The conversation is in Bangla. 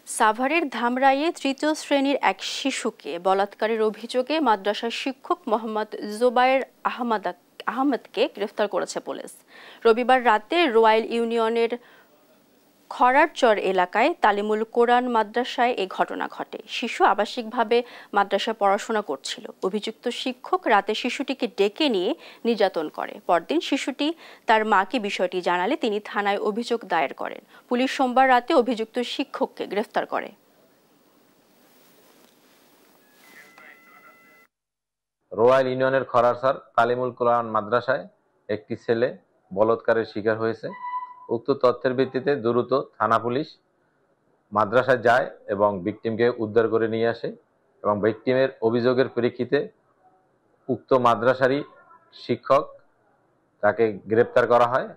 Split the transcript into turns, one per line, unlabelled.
সাভারের ধামরাইয়ে তৃতীয় শ্রেণীর এক শিশুকে বলাৎকারের অভিযোগে মাদ্রাসার শিক্ষক মোহাম্মদ জোবায়ের আহমদকে গ্রেফতার করেছে পুলিশ। রবিবার রাতে রোয়াইল ইউনিয়নের খরারচর এলাকায় তালিমুল কোরআন মাদ্রাসায় এ ঘটনা ঘটে। শিশু আবাসিকভাবে মাদ্রাসায় পড়াশোনা করছিল। অভিযুক্ত শিক্ষক রাতে শিশুটিকে ডেকে নিয়ে নির্যাতন করে। পরদিন শিশুটি তার মাকে বিষয়টি জানালে তিনি থানায় অভিযোগ দায়ের করেন। পুলিশ সোমবার রাতে অভিযুক্ত শিক্ষককে গ্রেফতার করে।
রোয়াইল ইউনিয়নের খরারচর তালিমুল কোরআন মাদ্রাসায় একটি ছেলে বলাৎকারের শিকার হয়েছে। উক্ত তথ্যের ভিত্তিতে দ্রুত থানা পুলিশ মাদ্রাসায় যায় এবং ভিকটিমকে উদ্ধার করে নিয়ে আসে এবং ভিকটিমের অভিযোগের প্রেক্ষিতে উক্ত মাদ্রাসারই শিক্ষক তাকে গ্রেপ্তার করা হয়।